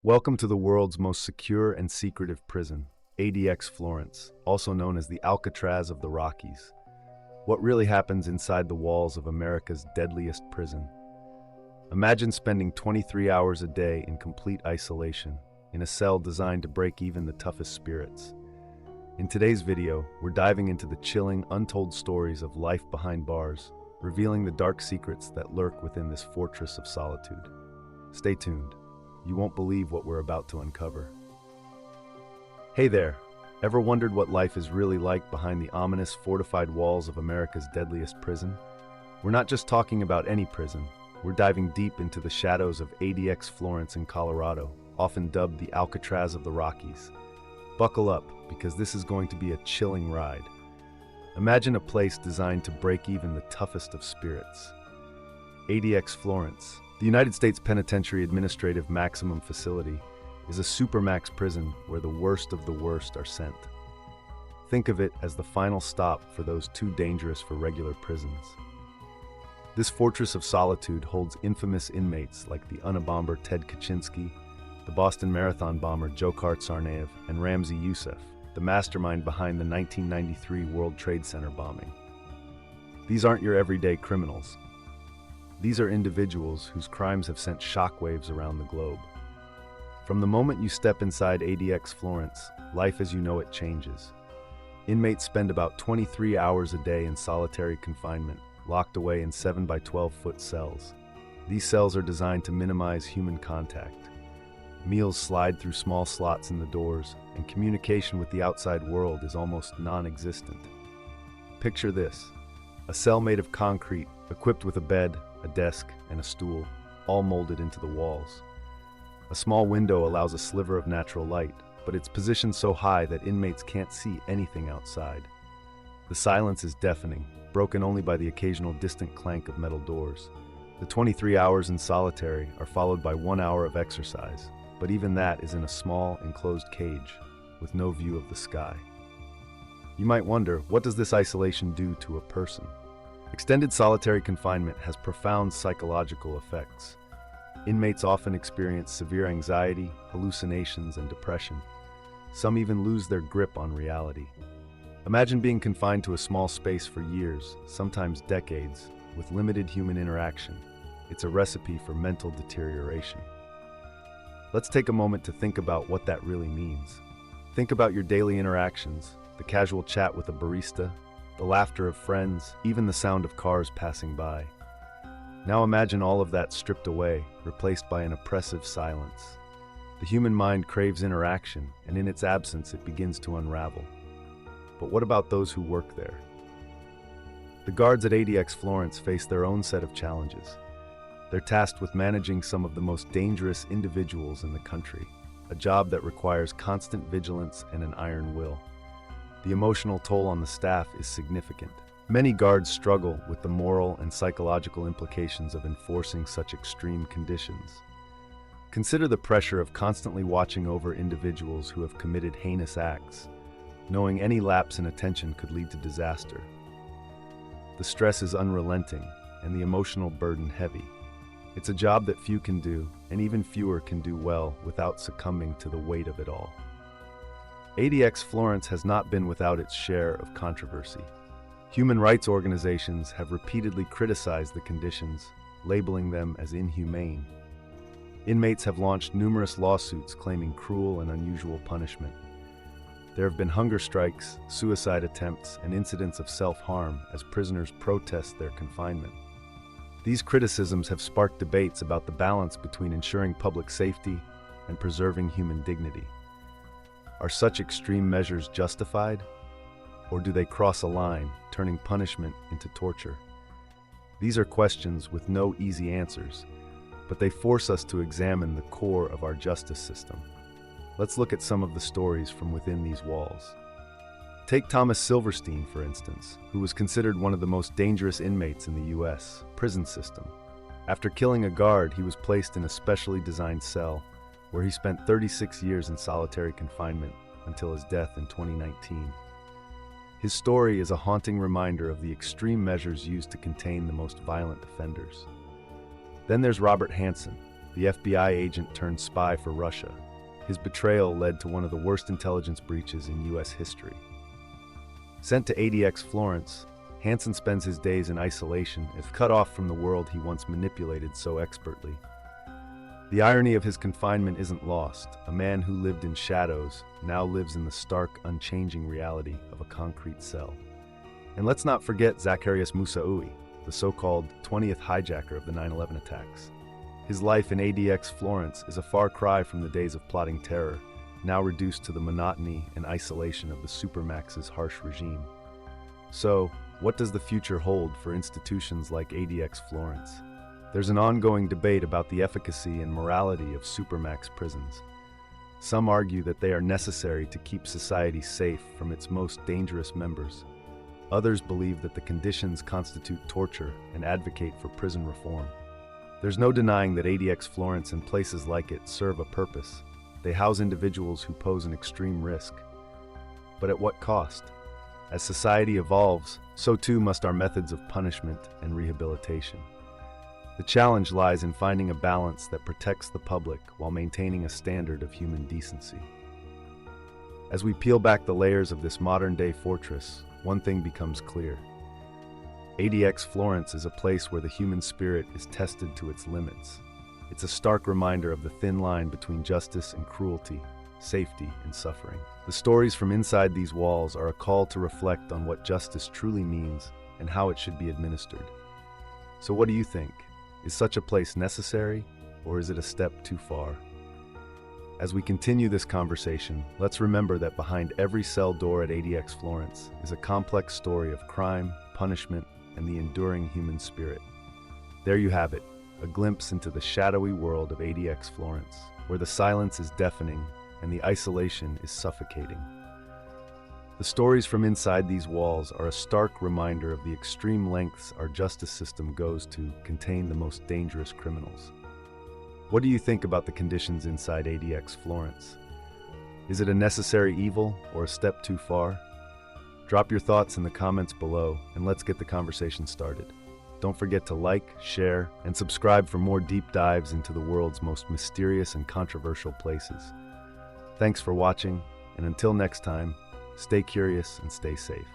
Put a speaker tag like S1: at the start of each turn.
S1: Welcome to the world's most secure and secretive prison, ADX Florence, also known as the Alcatraz of the Rockies. What really happens inside the walls of America's deadliest prison? Imagine spending 23 hours a day in complete isolation, in a cell designed to break even the toughest spirits. In today's video, we're diving into the chilling, untold stories of life behind bars, revealing the dark secrets that lurk within this fortress of solitude. Stay tuned. You won't believe what we're about to uncover. Hey there, ever wondered what life is really like behind the ominous fortified walls of America's deadliest prison? We're not just talking about any prison, we're diving deep into the shadows of ADX Florence in Colorado, often dubbed the Alcatraz of the Rockies. Buckle up, because this is going to be a chilling ride. Imagine a place designed to break even the toughest of spirits. ADX Florence, the United States Penitentiary Administrative Maximum Facility, is a supermax prison where the worst of the worst are sent. Think of it as the final stop for those too dangerous for regular prisons. This fortress of solitude holds infamous inmates like the Unabomber Ted Kaczynski, the Boston Marathon bomber Dzhokhar Tsarnaev, and Ramzi Youssef, the mastermind behind the 1993 World Trade Center bombing. These aren't your everyday criminals. These are individuals whose crimes have sent shockwaves around the globe. From the moment you step inside ADX Florence, life as you know it changes. Inmates spend about 23 hours a day in solitary confinement, locked away in 7 by 12-foot cells. These cells are designed to minimize human contact. Meals slide through small slots in the doors, and communication with the outside world is almost non-existent. Picture this: a cell made of concrete, equipped with a bed, a desk, and a stool, all molded into the walls. A small window allows a sliver of natural light, but it's positioned so high that inmates can't see anything outside. The silence is deafening, broken only by the occasional distant clank of metal doors. The 23 hours in solitary are followed by 1 hour of exercise, but even that is in a small, enclosed cage, with no view of the sky. You might wonder, what does this isolation do to a person? Extended solitary confinement has profound psychological effects. Inmates often experience severe anxiety, hallucinations, and depression. Some even lose their grip on reality. Imagine being confined to a small space for years, sometimes decades, with limited human interaction. It's a recipe for mental deterioration. Let's take a moment to think about what that really means. Think about your daily interactions, the casual chat with a barista, the laughter of friends, even the sound of cars passing by. Now imagine all of that stripped away, replaced by an oppressive silence. The human mind craves interaction, and in its absence it begins to unravel. But what about those who work there? The guards at ADX Florence face their own set of challenges. They're tasked with managing some of the most dangerous individuals in the country, a job that requires constant vigilance and an iron will. The emotional toll on the staff is significant. Many guards struggle with the moral and psychological implications of enforcing such extreme conditions. Consider the pressure of constantly watching over individuals who have committed heinous acts, knowing any lapse in attention could lead to disaster. The stress is unrelenting, and the emotional burden heavy. It's a job that few can do, and even fewer can do well without succumbing to the weight of it all. ADX Florence has not been without its share of controversy. Human rights organizations have repeatedly criticized the conditions, labeling them as inhumane. Inmates have launched numerous lawsuits claiming cruel and unusual punishment. There have been hunger strikes, suicide attempts, and incidents of self-harm as prisoners protest their confinement. These criticisms have sparked debates about the balance between ensuring public safety and preserving human dignity. Are such extreme measures justified? Or do they cross a line, turning punishment into torture? These are questions with no easy answers, but they force us to examine the core of our justice system. Let's look at some of the stories from within these walls. Take Thomas Silverstein, for instance, who was considered one of the most dangerous inmates in the U.S. prison system. After killing a guard, he was placed in a specially designed cell, where he spent 36 years in solitary confinement until his death in 2019. His story is a haunting reminder of the extreme measures used to contain the most violent offenders. Then there's Robert Hansen, the FBI agent turned spy for Russia. His betrayal led to one of the worst intelligence breaches in U.S. history. Sent to ADX Florence, Hansen spends his days in isolation, as cut off from the world he once manipulated so expertly. The irony of his confinement isn't lost. A man who lived in shadows now lives in the stark, unchanging reality of a concrete cell. And let's not forget Zacarias Moussaoui, the so-called 20th hijacker of the 9/11 attacks. His life in ADX Florence is a far cry from the days of plotting terror, now reduced to the monotony and isolation of the Supermax's harsh regime. So, what does the future hold for institutions like ADX Florence? There's an ongoing debate about the efficacy and morality of Supermax prisons. Some argue that they are necessary to keep society safe from its most dangerous members. Others believe that the conditions constitute torture and advocate for prison reform. There's no denying that ADX Florence and places like it serve a purpose. They house individuals who pose an extreme risk. But at what cost? As society evolves, so too must our methods of punishment and rehabilitation. The challenge lies in finding a balance that protects the public while maintaining a standard of human decency. As we peel back the layers of this modern-day fortress, one thing becomes clear. ADX Florence is a place where the human spirit is tested to its limits. It's a stark reminder of the thin line between justice and cruelty, safety and suffering. The stories from inside these walls are a call to reflect on what justice truly means and how it should be administered. So what do you think? Is such a place necessary, or is it a step too far? As we continue this conversation, let's remember that behind every cell door at ADX Florence is a complex story of crime, punishment, and the enduring human spirit. There you have it, a glimpse into the shadowy world of ADX Florence, where the silence is deafening and the isolation is suffocating. The stories from inside these walls are a stark reminder of the extreme lengths our justice system goes to contain the most dangerous criminals. What do you think about the conditions inside ADX Florence? Is it a necessary evil or a step too far? Drop your thoughts in the comments below and let's get the conversation started. Don't forget to like, share, and subscribe for more deep dives into the world's most mysterious and controversial places. Thanks for watching, and until next time, stay curious and stay safe.